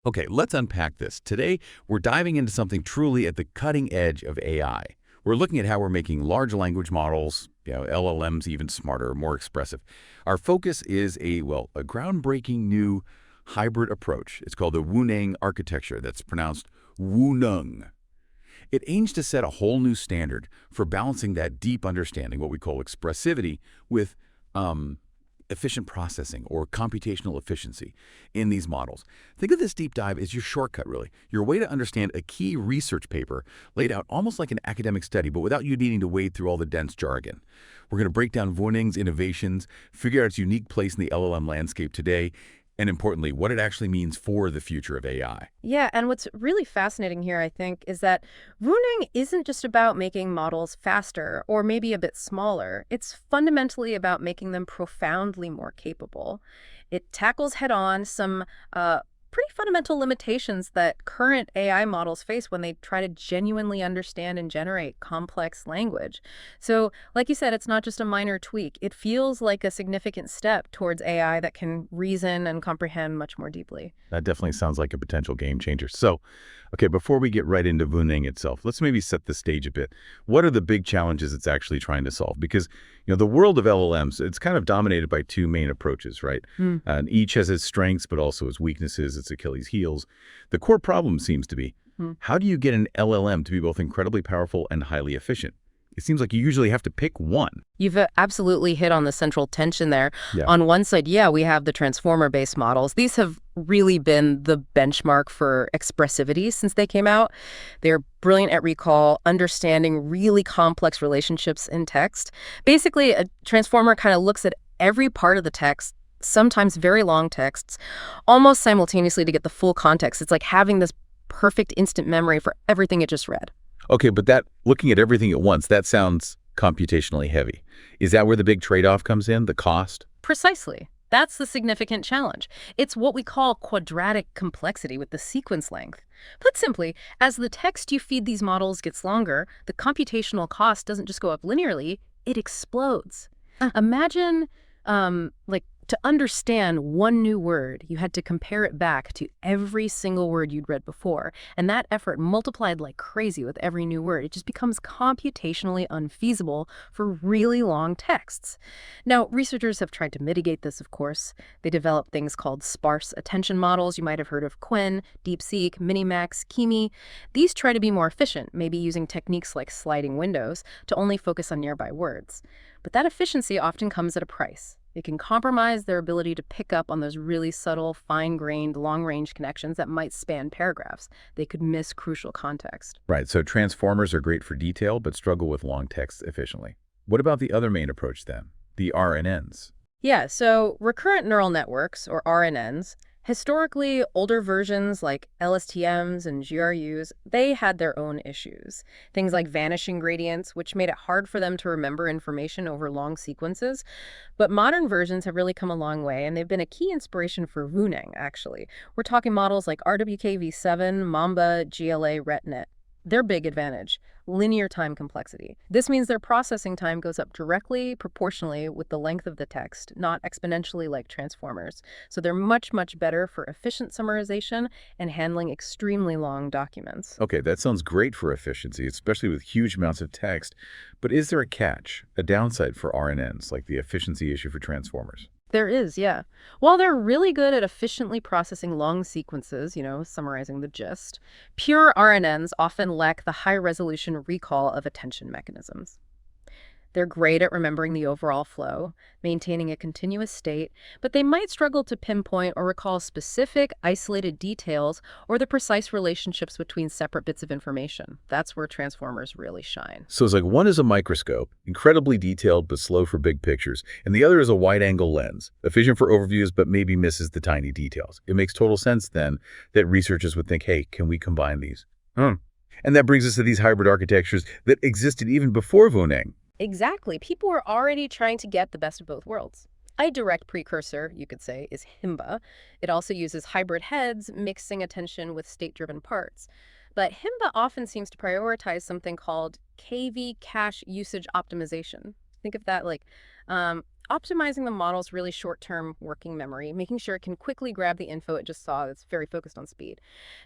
Okay, let's unpack this. Today, we're diving into something truly at the cutting edge of AI. We're looking at how we're making large language models, LLMs even smarter, more expressive. Our focus is a groundbreaking new hybrid approach. It's called the WuNeng architecture. That's pronounced WuNeng. It aims to set a whole new standard for balancing that deep understanding, what we call expressivity, with efficient processing or computational efficiency in these models. Think of this deep dive as your shortcut, really, your way to understand a key research paper laid out almost like an academic study, but without you needing to wade through all the dense jargon. We're going to break down WuNeng's innovations, figure out its unique place in the LLM landscape today, and importantly, what it actually means for the future of AI. Yeah, and what's really fascinating here, I think, is that Wuning isn't just about making models faster or maybe a bit smaller. It's fundamentally about making them profoundly more capable. It tackles head-on some pretty fundamental limitations that current AI models face when they try to genuinely understand and generate complex language. So, like you said, it's not just a minor tweak. It feels like a significant step towards AI that can reason and comprehend much more deeply. That definitely sounds like a potential game changer. So, okay, before we get right into WuNeng itself, let's maybe set the stage a bit. What are the big challenges it's actually trying to solve? Because, the world of LLMs, it's kind of dominated by two main approaches, right? And each has its strengths, but also its weaknesses, its Achilles heels. The core problem seems to be, how do you get an LLM to be both incredibly powerful and highly efficient? It seems like you usually have to pick one. You've absolutely hit on the central tension there. Yeah. On one side, yeah, we have the transformer-based models. These have really been the benchmark for expressivity since they came out. They're brilliant at recall, understanding really complex relationships in text. Basically, a transformer kind of looks at every part of the text, sometimes very long texts, almost simultaneously to get the full context. It's like having this perfect instant memory for everything it just read. Okay, but looking at everything at once, that sounds computationally heavy. Is that where the big trade-off comes in, the cost? Precisely. That's the significant challenge. It's what we call quadratic complexity with the sequence length. Put simply, as the text you feed these models gets longer, the computational cost doesn't just go up linearly, it explodes. Imagine, to understand one new word, you had to compare it back to every single word you'd read before. And that effort multiplied like crazy with every new word. It just becomes computationally unfeasible for really long texts. Now, researchers have tried to mitigate this, of course. They developed things called sparse attention models. You might have heard of Qwen, DeepSeek, Minimax, Kimi. These try to be more efficient, maybe using techniques like sliding windows to only focus on nearby words. But that efficiency often comes at a price. It can compromise their ability to pick up on those really subtle, fine-grained, long-range connections that might span paragraphs. They could miss crucial context. Right, so transformers are great for detail, but struggle with long text efficiently. What about the other main approach then, the RNNs? Yeah, so recurrent neural networks, or RNNs, historically, older versions like LSTMs and GRUs, they had their own issues. Things like vanishing gradients, which made it hard for them to remember information over long sequences. But modern versions have really come a long way, and they've been a key inspiration for WuNeng, actually. We're talking models like RWKV7, Mamba, GLA, RetNet. Their big advantage, linear time complexity. This means their processing time goes up directly proportionally with the length of the text, not exponentially like transformers. So they're much, much better for efficient summarization and handling extremely long documents. Okay, that sounds great for efficiency, especially with huge amounts of text. But is there a catch, a downside for RNNs, like the efficiency issue for transformers? There is, yeah. While they're really good at efficiently processing long sequences, summarizing the gist, pure RNNs often lack the high-resolution recall of attention mechanisms. They're great at remembering the overall flow, maintaining a continuous state, but they might struggle to pinpoint or recall specific, isolated details or the precise relationships between separate bits of information. That's where transformers really shine. So it's like one is a microscope, incredibly detailed but slow for big pictures, and the other is a wide-angle lens, efficient for overviews but maybe misses the tiny details. It makes total sense then that researchers would think, hey, can we combine these? And that brings us to these hybrid architectures that existed even before WuNeng. Exactly. People were already trying to get the best of both worlds. A direct precursor, you could say, is Hymba. It also uses hybrid heads, mixing attention with state-driven parts. But Hymba often seems to prioritize something called KV cache usage optimization. Think of that like optimizing the model's really short-term working memory, making sure it can quickly grab the info it just saw that's very focused on speed.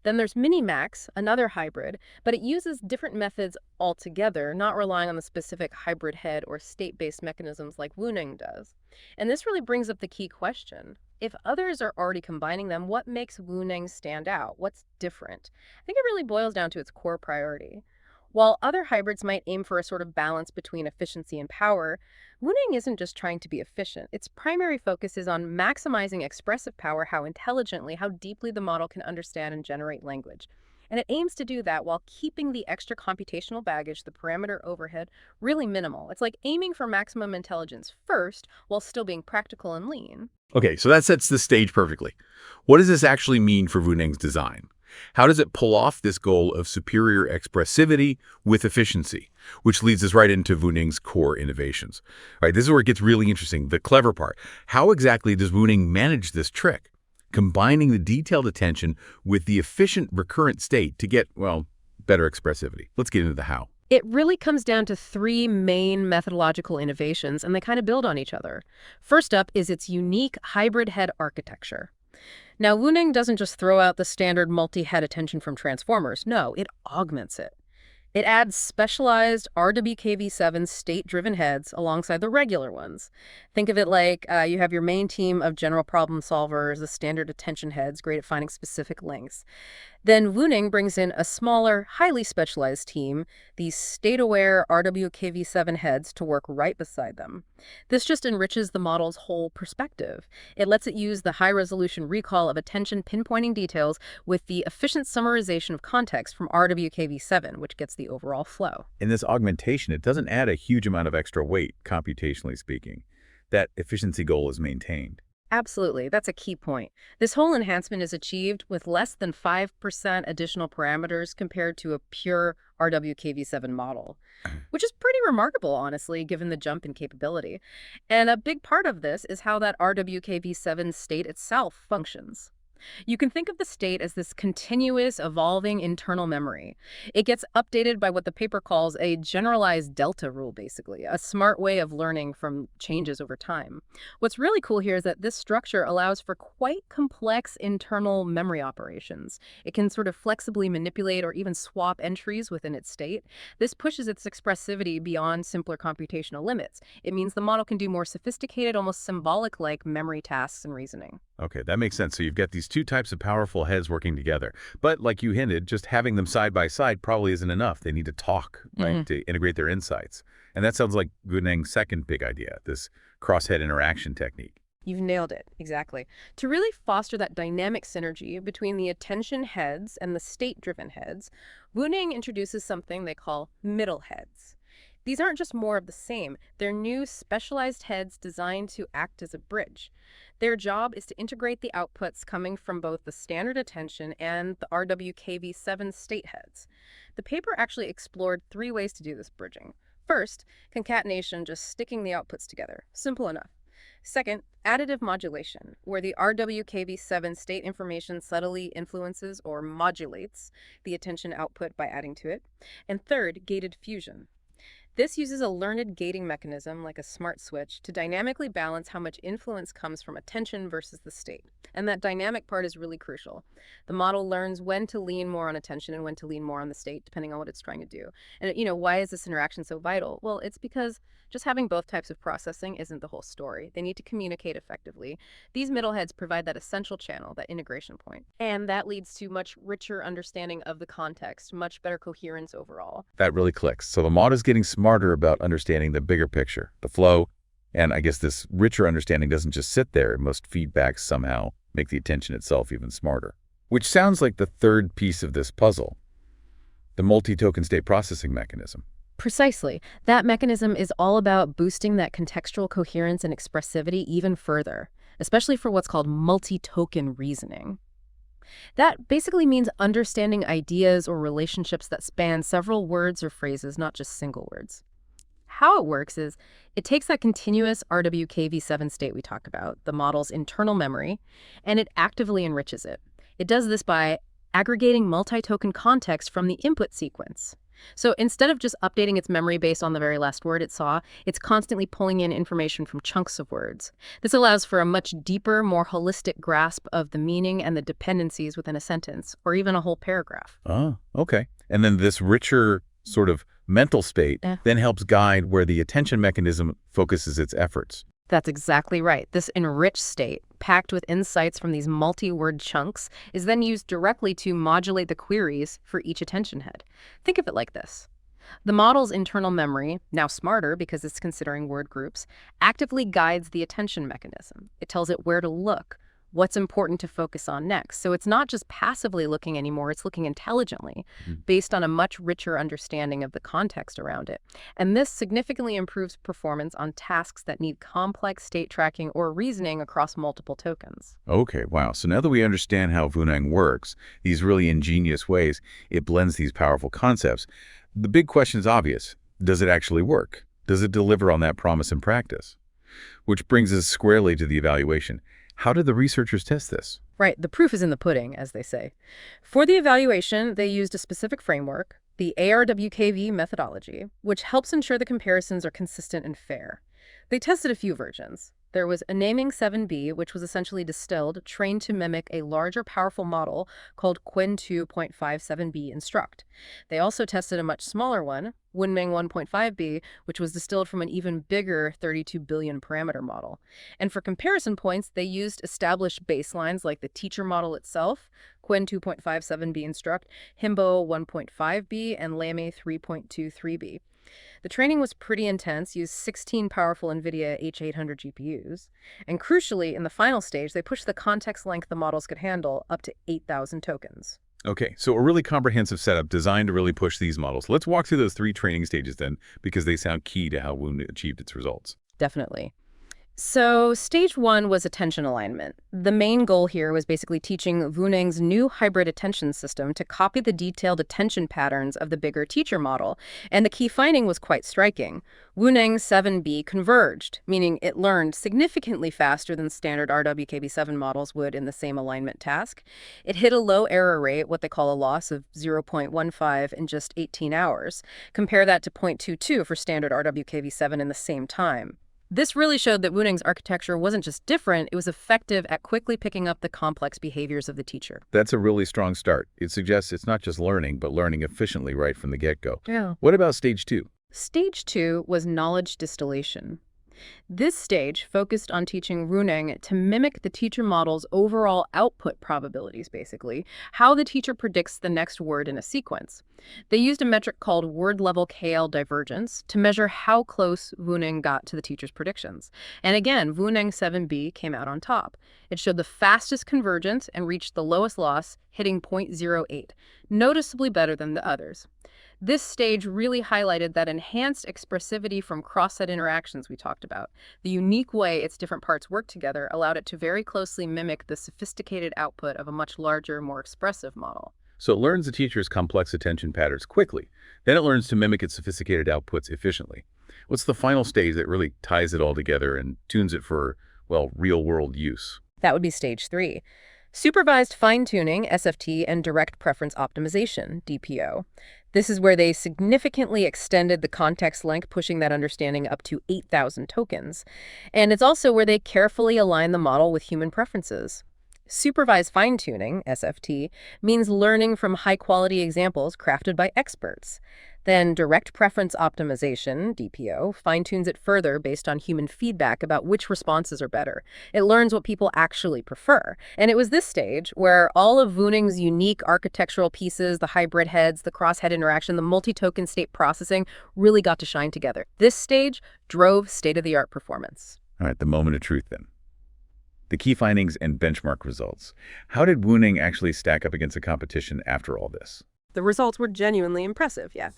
Then there's Minimax, another hybrid, but it uses different methods altogether, not relying on the specific hybrid head or state-based mechanisms like WuNeng does. And this really brings up the key question. If others are already combining them, what makes WuNeng stand out? What's different? I think it really boils down to its core priority. While other hybrids might aim for a sort of balance between efficiency and power, WuNeng isn't just trying to be efficient. Its primary focus is on maximizing expressive power, how intelligently, how deeply the model can understand and generate language. And it aims to do that while keeping the extra computational baggage, the parameter overhead, really minimal. It's like aiming for maximum intelligence first while still being practical and lean. Okay, so that sets the stage perfectly. What does this actually mean for WuNeng's design? How does it pull off this goal of superior expressivity with efficiency? Which leads us right into WuNeng's core innovations. All right, this is where it gets really interesting, the clever part. How exactly does WuNeng manage this trick? Combining the detailed attention with the efficient recurrent state to get, well, better expressivity. Let's get into the how. It really comes down to three main methodological innovations, and they kind of build on each other. First up is its unique hybrid head architecture. Now, WuNeng doesn't just throw out the standard multi-head attention from transformers. No, it augments it. It adds specialized RWKV7 state-driven heads alongside the regular ones. Think of it like you have your main team of general problem solvers, the standard attention heads, great at finding specific links. Then WuNeng brings in a smaller, highly specialized team, these state-aware RWKV7 heads, to work right beside them. This just enriches the model's whole perspective. It lets it use the high-resolution recall of attention pinpointing details with the efficient summarization of context from RWKV7, which gets the overall flow. In this augmentation, it doesn't add a huge amount of extra weight, computationally speaking. That efficiency goal is maintained. Absolutely. That's a key point. This whole enhancement is achieved with less than 5% additional parameters compared to a pure RWKV7 model, which is pretty remarkable, honestly, given the jump in capability. And a big part of this is how that RWKV7 state itself functions. You can think of the state as this continuous, evolving internal memory. It gets updated by what the paper calls a generalized delta rule, basically, a smart way of learning from changes over time. What's really cool here is that this structure allows for quite complex internal memory operations. It can sort of flexibly manipulate or even swap entries within its state. This pushes its expressivity beyond simpler computational limits. It means the model can do more sophisticated, almost symbolic-like memory tasks and reasoning. Okay, that makes sense. So you've got these two types of powerful heads working together. But like you hinted, just having them side by side probably isn't enough. They need to talk, right, to integrate their insights. And that sounds like WuNeng's second big idea, this cross-head interaction technique. You've nailed it, exactly. To really foster that dynamic synergy between the attention heads and the state-driven heads, WuNeng introduces something they call middle heads. These aren't just more of the same. They're new specialized heads designed to act as a bridge. Their job is to integrate the outputs coming from both the standard attention and the RWKV7 state heads. The paper actually explored three ways to do this bridging. First, concatenation, just sticking the outputs together. Simple enough. Second, additive modulation, where the RWKV7 state information subtly influences or modulates the attention output by adding to it. And third, gated fusion. This uses a learned gating mechanism, like a smart switch, to dynamically balance how much influence comes from attention versus the state. And that dynamic part is really crucial. The model learns when to lean more on attention and when to lean more on the state, depending on what it's trying to do. And, why is this interaction so vital? Well, it's because just having both types of processing isn't the whole story. They need to communicate effectively. These middle heads provide that essential channel, that integration point. And that leads to much richer understanding of the context, much better coherence overall. That really clicks. So the mod is getting smarter about understanding the bigger picture, the flow, and I guess this richer understanding doesn't just sit there. It must feed back somehow, make the attention itself even smarter. Which sounds like the third piece of this puzzle, the multi-token state processing mechanism. Precisely. That mechanism is all about boosting that contextual coherence and expressivity even further, especially for what's called multi-token reasoning. That basically means understanding ideas or relationships that span several words or phrases, not just single words. How it works is it takes that continuous RWKV7 state we talked about, the model's internal memory, and it actively enriches it. It does this by aggregating multi-token context from the input sequence. So instead of just updating its memory based on the very last word it saw, it's constantly pulling in information from chunks of words. This allows for a much deeper, more holistic grasp of the meaning and the dependencies within a sentence, or even a whole paragraph. Oh, okay. And then this richer sort of mental state Yeah. then helps guide where the attention mechanism focuses its efforts. That's exactly right. This enriched state, packed with insights from these multi-word chunks, is then used directly to modulate the queries for each attention head. Think of it like this. The model's internal memory, now smarter because it's considering word groups, actively guides the attention mechanism. It tells it where to look, what's important to focus on next. So it's not just passively looking anymore, it's looking intelligently, based on a much richer understanding of the context around it. And this significantly improves performance on tasks that need complex state tracking or reasoning across multiple tokens. Okay, wow. So now that we understand how WuNeng works, these really ingenious ways it blends these powerful concepts, the big question is obvious. Does it actually work? Does it deliver on that promise in practice? Which brings us squarely to the evaluation. How did the researchers test this? Right, the proof is in the pudding, as they say. For the evaluation, they used a specific framework, the ARWKV methodology, which helps ensure the comparisons are consistent and fair. They tested a few versions. There was a naming 7B, which was essentially distilled, trained to mimic a larger, powerful model called Qwen 2.57B Instruct. They also tested a much smaller one, WuNeng 1.5B, which was distilled from an even bigger 32 billion parameter model. And for comparison points, they used established baselines like the teacher model itself, Qwen 2.57B Instruct, Hymba 1.5B, and Lame 3.23B. The training was pretty intense, used 16 powerful NVIDIA H800 GPUs, and crucially, in the final stage, they pushed the context length the models could handle up to 8,000 tokens. Okay, so a really comprehensive setup designed to really push these models. Let's walk through those 3 training stages then, because they sound key to how WuNeng achieved its results. Definitely. So stage 1 was attention alignment. The main goal here was basically teaching WuNeng's new hybrid attention system to copy the detailed attention patterns of the bigger teacher model. And the key finding was quite striking. WuNeng 7B converged, meaning it learned significantly faster than standard RWKV7 models would in the same alignment task. It hit a low error rate, what they call a loss of 0.15 in just 18 hours. Compare that to 0.22 for standard RWKV7 in the same time. This really showed that WuNeng's architecture wasn't just different, it was effective at quickly picking up the complex behaviors of the teacher. That's a really strong start. It suggests it's not just learning, but learning efficiently right from the get-go. Yeah. What about stage 2? Stage 2 was knowledge distillation. This stage focused on teaching WuNeng to mimic the teacher model's overall output probabilities, basically, how the teacher predicts the next word in a sequence. They used a metric called word-level KL divergence to measure how close WuNeng got to the teacher's predictions. And again, WuNeng 7B came out on top. It showed the fastest convergence and reached the lowest loss, hitting 0.08, noticeably better than the others. This stage really highlighted that enhanced expressivity from cross-set interactions we talked about. The unique way its different parts work together allowed it to very closely mimic the sophisticated output of a much larger, more expressive model. So it learns the teacher's complex attention patterns quickly. Then it learns to mimic its sophisticated outputs efficiently. What's the final stage that really ties it all together and tunes it for, well, real-world use? That would be stage 3. Supervised fine-tuning, SFT, and direct preference optimization, DPO. This is where they significantly extended the context length, pushing that understanding up to 8,000 tokens. And it's also where they carefully align the model with human preferences. Supervised fine-tuning, SFT, means learning from high-quality examples crafted by experts. Then direct preference optimization, DPO, fine-tunes it further based on human feedback about which responses are better. It learns what people actually prefer. And it was this stage where all of WuNeng's unique architectural pieces, the hybrid heads, the cross-head interaction, the multi-token state processing, really got to shine together. This stage drove state-of-the-art performance. All right, the moment of truth then. The key findings and benchmark results. How did WuNeng actually stack up against the competition after all this? The results were genuinely impressive, yeah.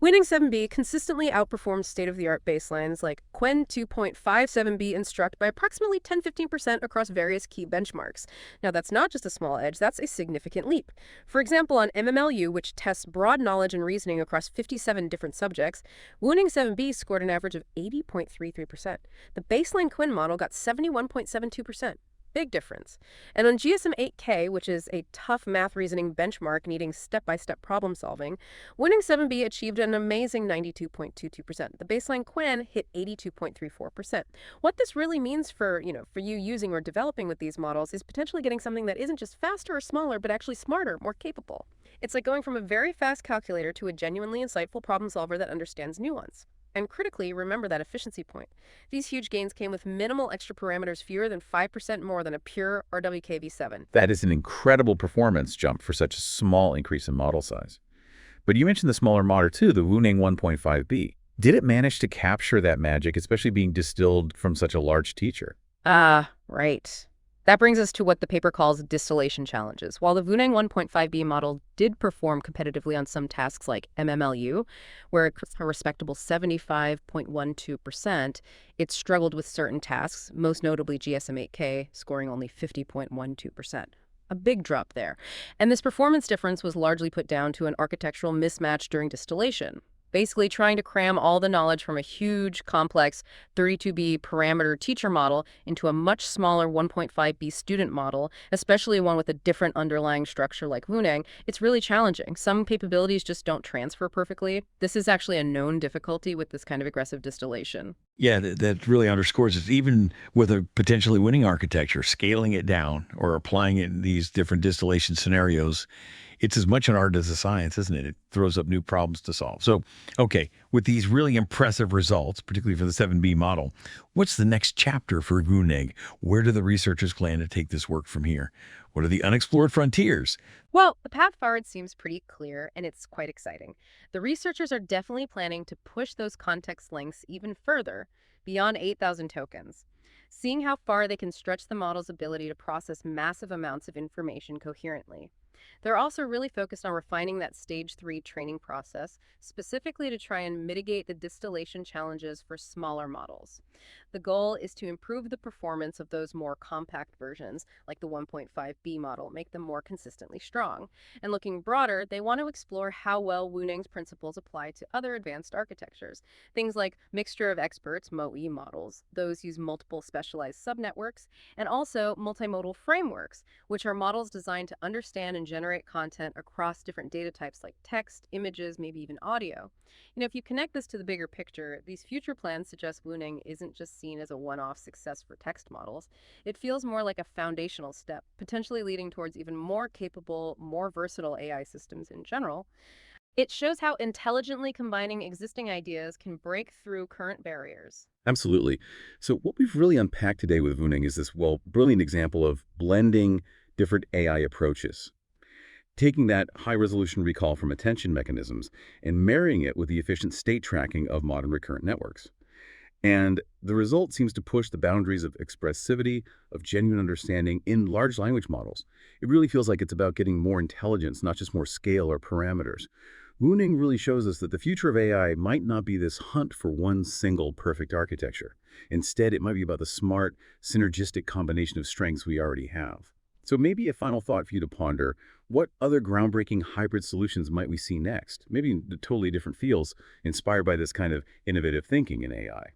WuNeng 7B consistently outperformed state-of-the-art baselines like Qwen 2.57B Instruct by approximately 10-15% across various key benchmarks. Now, that's not just a small edge, that's a significant leap. For example, on MMLU, which tests broad knowledge and reasoning across 57 different subjects, WuNeng 7B scored an average of 80.33%. The baseline Qwen model got 71.72%. Big difference. And on GSM 8K, which is a tough math reasoning benchmark needing step-by-step problem solving, winning 7B achieved an amazing 92.22%. The baseline Quen hit 82.34%. What this really means for you using or developing with these models is potentially getting something that isn't just faster or smaller, but actually smarter, more capable. It's like going from a very fast calculator to a genuinely insightful problem solver that understands nuance. And critically, remember that efficiency point. These huge gains came with minimal extra parameters, fewer than 5% more than a pure RWKV7. That is an incredible performance jump for such a small increase in model size. But you mentioned the smaller model too, the WuNeng 1.5B. Did it manage to capture that magic, especially being distilled from such a large teacher? Ah, right. That brings us to what the paper calls distillation challenges. While the WuNeng 1.5B model did perform competitively on some tasks like MMLU, where it's a respectable 75.12%, it struggled with certain tasks, most notably GSM-8K, scoring only 50.12%. A big drop there. And this performance difference was largely put down to an architectural mismatch during distillation. Basically trying to cram all the knowledge from a huge, complex 32B parameter teacher model into a much smaller 1.5B student model, especially one with a different underlying structure like WuNeng, it's really challenging. Some capabilities just don't transfer perfectly. This is actually a known difficulty with this kind of aggressive distillation. Yeah, that really underscores it. Even with a potentially winning architecture, scaling it down or applying it in these different distillation scenarios, it's as much an art as a science, isn't it? It throws up new problems to solve. So, okay, with these really impressive results, particularly for the 7B model, what's the next chapter for WuNeng? Where do the researchers plan to take this work from here? What are the unexplored frontiers? Well, the path forward seems pretty clear, and it's quite exciting. The researchers are definitely planning to push those context lengths even further, beyond 8,000 tokens. Seeing how far they can stretch the model's ability to process massive amounts of information coherently. They're also really focused on refining that stage 3 training process, specifically to try and mitigate the distillation challenges for smaller models. The goal is to improve the performance of those more compact versions, like the 1.5B model, make them more consistently strong. And looking broader, they want to explore how well WuNeng's principles apply to other advanced architectures. Things like mixture of experts, MoE models, those use multiple specialized subnetworks, and also multimodal frameworks, which are models designed to understand and generate content across different data types like text, images, maybe even audio. If you connect this to the bigger picture, these future plans suggest WuNeng isn't just seen as a one-off success for text models. It feels more like a foundational step, potentially leading towards even more capable, more versatile AI systems in general. It shows how intelligently combining existing ideas can break through current barriers. Absolutely. So what we've really unpacked today with WuNeng is this, well, brilliant example of blending different AI approaches, taking that high-resolution recall from attention mechanisms and marrying it with the efficient state tracking of modern recurrent networks. And the result seems to push the boundaries of expressivity, of genuine understanding in large language models. It really feels like it's about getting more intelligence, not just more scale or parameters. WuNeng really shows us that the future of AI might not be this hunt for one single perfect architecture. Instead, it might be about the smart, synergistic combination of strengths we already have. So maybe a final thought for you to ponder: what other groundbreaking hybrid solutions might we see next? Maybe in totally different fields inspired by this kind of innovative thinking in AI.